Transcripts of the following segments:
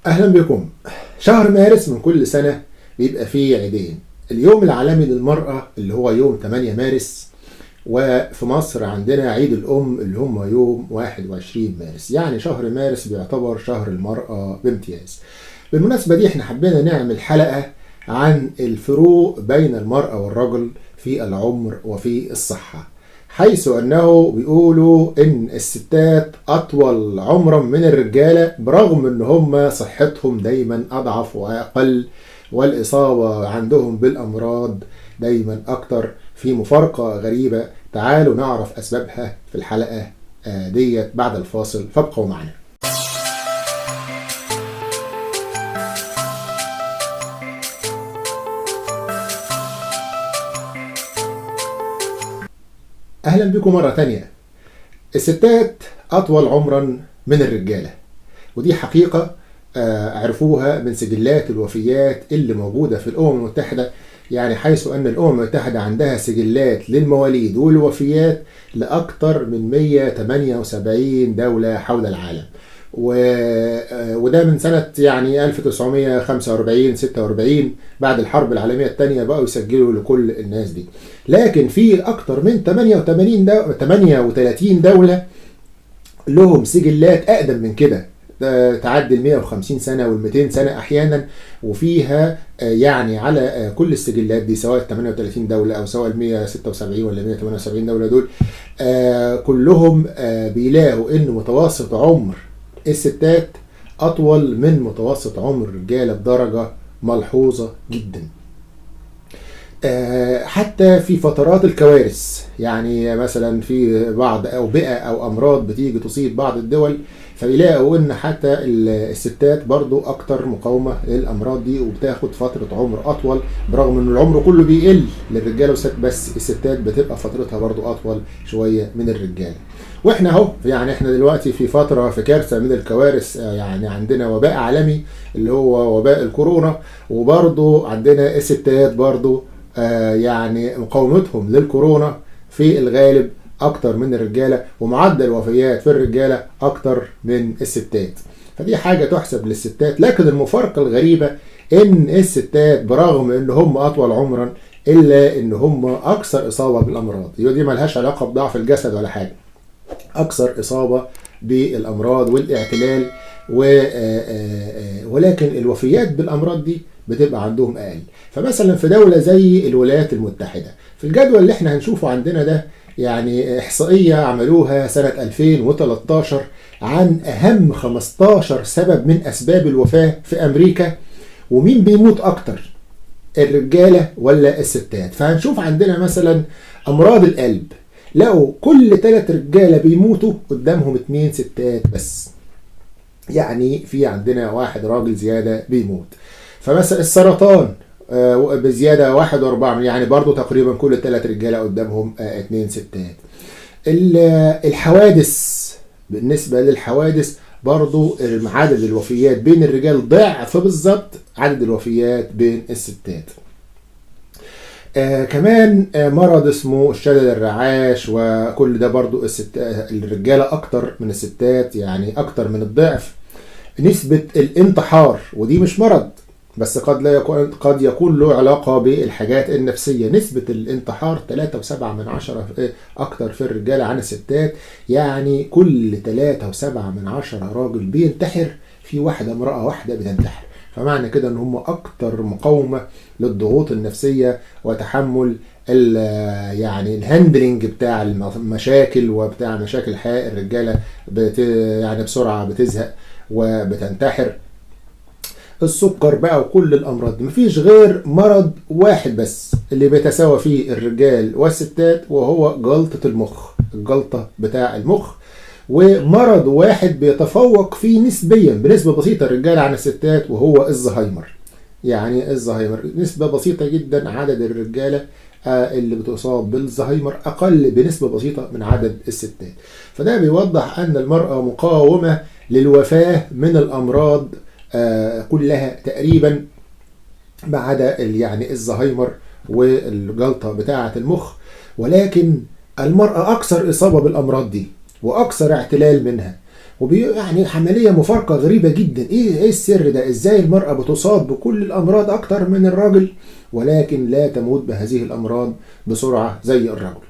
أهلا بكم. شهر مارس من كل سنة بيبقى فيه عيدين، اليوم العالمي للمرأة اللي هو يوم 8 مارس، وفي مصر عندنا عيد الأم اللي هم يوم 21 مارس. يعني شهر مارس بيعتبر شهر المرأة بامتياز. بالمناسبة دي احنا حبينا نعمل حلقة عن الفروق بين المرأة والرجل في العمر وفي الصحة، حيث أنه بيقولوا إن الستات أطول عمرا من الرجالة برغم إن هم صحتهم دايما أضعف وأقل، والإصابة عندهم بالأمراض دايما أكتر. في مفارقة غريبة، تعالوا نعرف أسبابها في الحلقة ديت بعد الفاصل، فابقوا معنا. أهلا بكم مرة تانية. الستات أطول عمرا من الرجالة، ودي حقيقة عرفوها من سجلات الوفيات اللي موجودة في الأمم المتحدة، يعني حيث أن الأمم المتحدة عندها سجلات للمواليد والوفيات لأكثر من 178 دولة حول العالم، وده من سنة يعني 1945 46 بعد الحرب العالمية الثانية بقوا يسجلوا لكل الناس دي. لكن في أكثر من 38 دولة لهم سجلات أقدم من كده، تعدي 150 سنة وال200 سنة أحيانا، وفيها يعني على كل السجلات دي سواء 38 دولة أو سواء 176 ولا 178 دولة دول كلهم بيلاقوا إن متوسط عمر الستات أطول من متوسط عمر الرجالة بدرجة ملحوظة جدا. حتى في فترات الكوارث، يعني مثلا في بعض أوبئة أو أمراض بتيجي تصيب بعض الدول، فبيلاقوا ان حتى الستات برضو اكتر مقاومة للامراض دي وبتاخد فترة عمر اطول، برغم ان العمر كله بيقل للرجالة والستات، بس الستات بتبقى فترتها برضو اطول شوية من الرجالة. واحنا اهو يعني احنا دلوقتي في فترة في كارثة من الكوارث، يعني عندنا وباء عالمي اللي هو وباء الكورونا، وبرضو عندنا الستات برضو يعني مقاومتهم للكورونا في الغالب اكتر من الرجاله، ومعدل الوفيات في الرجاله اكتر من الستات، فدي حاجه تحسب للستات. لكن المفارقه الغريبه ان الستات برغم ان هم اطول عمرا الا ان هم اكثر اصابه بالامراض. دي ملهاش علاقه بضعف الجسد ولا حاجه، اكثر اصابه بالامراض والاعتلال، ولكن الوفيات بالامراض دي بتبقى عندهم اقل. فمثلا في دوله زي الولايات المتحده، في الجدول اللي احنا هنشوفه عندنا ده يعني إحصائية عملوها سنة 2013 عن أهم 15 سبب من أسباب الوفاة في أمريكا، ومين بيموت أكتر الرجالة ولا الستات. فهنشوف عندنا مثلا أمراض القلب، لقوا كل 3 رجالة بيموتوا قدامهم 2 ستات بس، يعني في عندنا 1 راجل زيادة بيموت. فمثلا السرطان بزيادة 1.4، يعني برضو تقريبا كل 3 رجالة قدامهم 2 ستات. الحوادث، بالنسبة للحوادث برضو عدد الوفيات بين الرجال ضعف بالظبط عدد الوفيات بين الستات. كمان مرض اسمه الشلل الرعاش، وكل ده برضو الرجالة أكتر من الستات، يعني أكتر من الضعف. نسبة الانتحار، ودي مش مرض بس قد يكون له علاقة بالحاجات النفسية، نسبة الانتحار 3.7 أكتر في الرجال عن الستات، يعني كل 3.7 راجل بينتحر في امرأة واحدة بتنتحر. فمعنى كده ان هم اكتر مقاومة للضغوط النفسية وتحمل يعني الهاندلنج بتاع المشاكل وبتاع مشاكل الحياة. الرجالة يعني بسرعة بتزهق وبتنتحر. السكر بقى وكل الامراض دي، مفيش غير مرض واحد بس اللي بيتساوى فيه الرجال والستات، وهو جلطة المخ، الجلطة بتاع المخ. ومرض واحد بيتفوق فيه نسبيا بنسبة بسيطة الرجال عن الستات، وهو الزهايمر. يعني الزهايمر نسبة بسيطة جدا، عدد الرجالة اللي بتصاب بالزهايمر أقل بنسبة بسيطة من عدد الستات. فده بيوضح أن المرأة مقاومة للوفاة من الأمراض كلها تقريبا، ما عدا يعني الزهايمر والجلطة بتاعة المخ. ولكن المرأة أكثر إصابة بالأمراض دي وأكثر اعتلال منها، يعني عملية مفارقة غريبة جدا. ايه السر ده؟ ازاي المرأة بتصاب بكل الامراض اكتر من الراجل ولكن لا تموت بهذه الامراض بسرعة زي الرجل؟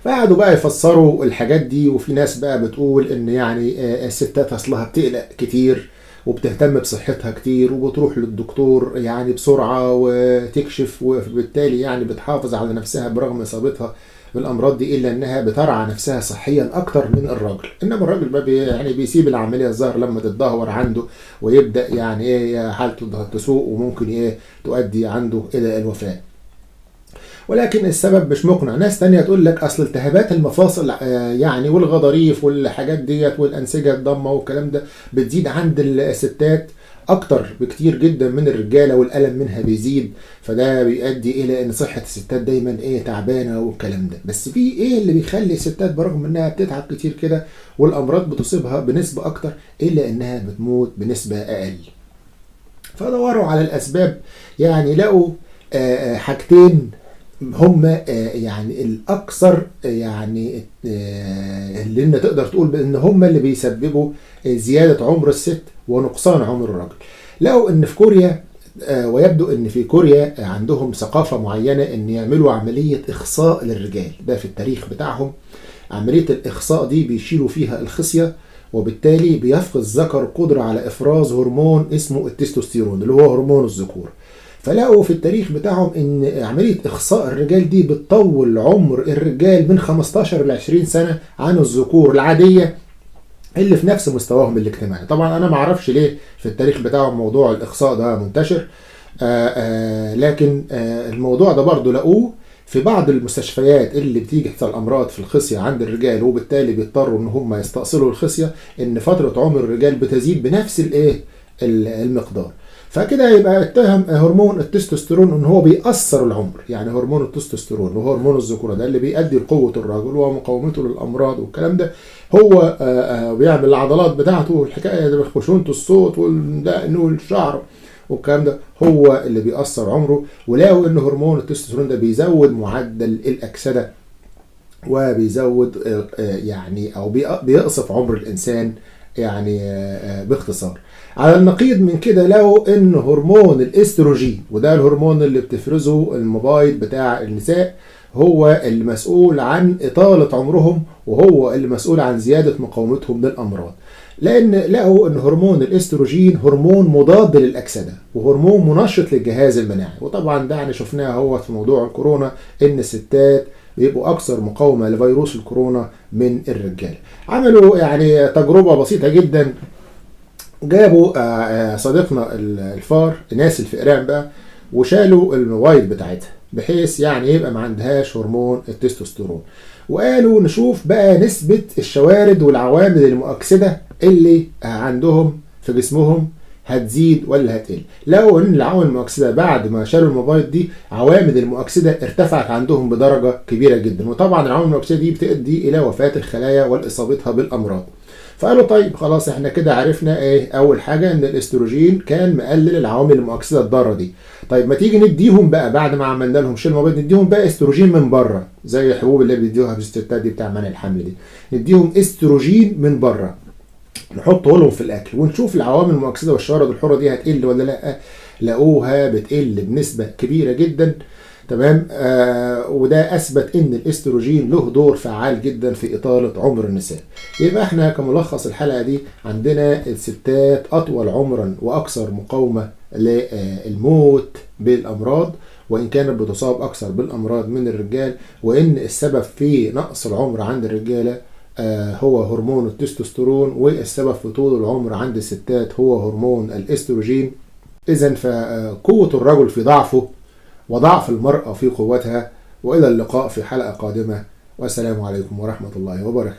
فقعدوا بقى يفسروا الحاجات دي، وفي ناس بقى بتقول ان يعني الستات اصلها بتقلق كتير وبتهتم بصحتها كتير وبتروح للدكتور يعني بسرعة وتكشف، وبالتالي يعني بتحافظ على نفسها برغم اصابتها بالامراض دي، الا انها بترعى نفسها صحيا اكتر من الراجل. انما الراجل بقى يعني بيسيب العملية الظاهر لما تتدهور عنده ويبدأ يعني ايه حالته تسوء وممكن ايه تؤدي عنده الى الوفاة. ولكن السبب مش مقنع. ناس تانية تقول لك اصل التهابات المفاصل يعني والغضاريف والحاجات ديت والانسجه الضمه والكلام ده بتزيد عند الستات اكتر بكتير جدا من الرجاله، والالم منها بيزيد، فده بيؤدي الى ان صحه الستات دايما ايه تعبانه والكلام ده. بس في ايه اللي بيخلي الستات برغم انها بتتعب كتير كده والامراض بتصيبها بنسبه اكتر الا انها بتموت بنسبه اقل؟ فدوروا على الاسباب، يعني لقوا حاجتين هم يعني الاكثر يعني اللي انت تقدر تقول بان هم اللي بيسببوا زياده عمر الست ونقصان عمر الرجل. لقوا ان في كوريا ويبدو ان في كوريا عندهم ثقافه معينه ان يعملوا عمليه اخصاء للرجال. ده في التاريخ بتاعهم. عمليه الاخصاء دي بيشيلوا فيها الخصيه، وبالتالي بيفقد الذكر القدره على افراز هرمون اسمه التستوستيرون اللي هو هرمون الذكور. فلقوا في التاريخ بتاعهم ان عملية اخصاء الرجال دي بتطول عمر الرجال من 15 ل 20 سنة عن الذكور العادية اللي في نفس مستواهم الاجتماعي. طبعا انا معرفش ليه في التاريخ بتاعهم موضوع الاخصاء ده منتشر، لكن الموضوع ده برضو لقوه في بعض المستشفيات اللي بتيجي تحصل امراض في الخصية عند الرجال وبالتالي بيضطروا ان هم يستأصلوا الخصية، ان فترة عمر الرجال بتزيد بنفس المقدار. فكده يبقى اتهم هرمون التستوستيرون ان هو بيأثر العمر. يعني هرمون التستوستيرون وهو هرمون الذكوره ده اللي بيؤدي لقوه الرجل ومقاومته للامراض والكلام ده، هو بيعمل العضلات بتاعته والحكايه دي خشونه الصوت والدقن والشعر والكلام ده هو اللي بيأثر عمره. ولقوا ان هرمون التستوستيرون ده بيزود معدل الاكسده وبيزود يعني او بيقصف عمر الانسان يعني باختصار. على النقيض من كده لقوا ان هرمون الاستروجين، وده الهرمون اللي بتفرزه المبايض بتاع النساء، هو المسؤول عن اطالة عمرهم وهو اللي مسؤول عن زيادة مقاومتهم للامراض. لان لقوا ان هرمون الاستروجين هرمون مضاد للاكسده وهرمون منشط للجهاز المناعي. وطبعا ده يعني شفناها هو في موضوع الكورونا ان الستات بيبقوا اكثر مقاومه لفيروس الكورونا من الرجال. عملوا يعني تجربه بسيطه جدا. جابوا صديقنا الفار ناس الفئران بقى وشالوا المبايض بتاعتها بحيث يعني يبقى ما عندهاش هرمون التستوستيرون، وقالوا نشوف بقى نسبة الشوارد والعوامل المؤكسدة اللي عندهم في جسمهم هتزيد ولا هتقل. لو ان العوامل المؤكسدة بعد ما شالوا المبايض دي عوامل المؤكسدة ارتفعت عندهم بدرجة كبيرة جدا، وطبعا العوامل المؤكسدة دي بتؤدي الى وفاة الخلايا واصابتها بالامراض. فقالوا طيب خلاص احنا كده عرفنا ايه اول حاجة ان الاستروجين كان مقلل العوامل المؤكسدة الضارة دي. طيب ما تيجي نديهم بقى بعد ما عملنا لهم شيل المبيض نديهم بقى استروجين من بره زي الحبوب اللي بيديوها في الستات دي بتاع منع الحمل دي، نديهم استروجين من بره نحطه لهم في الاكل ونشوف العوامل المؤكسدة والشوارد الحرة دي هتقل ولا لا. لقوها بتقل بنسبة كبيرة جدا. تمام. وده اثبت ان الاستروجين له دور فعال جدا في اطاله عمر النساء. يبقى احنا كملخص الحلقه دي عندنا الستات اطول عمرا واكثر مقاومه للموت بالامراض وان كانت بتصاب اكثر بالامراض من الرجال، وان السبب في نقص العمر عند الرجاله هو هرمون التستوستيرون، والسبب في طول العمر عند الستات هو هرمون الاستروجين. اذا فقوه الرجل في ضعفه وضعف المرأة في قوتها. وإلى اللقاء في حلقة قادمة، والسلام عليكم ورحمة الله وبركاته.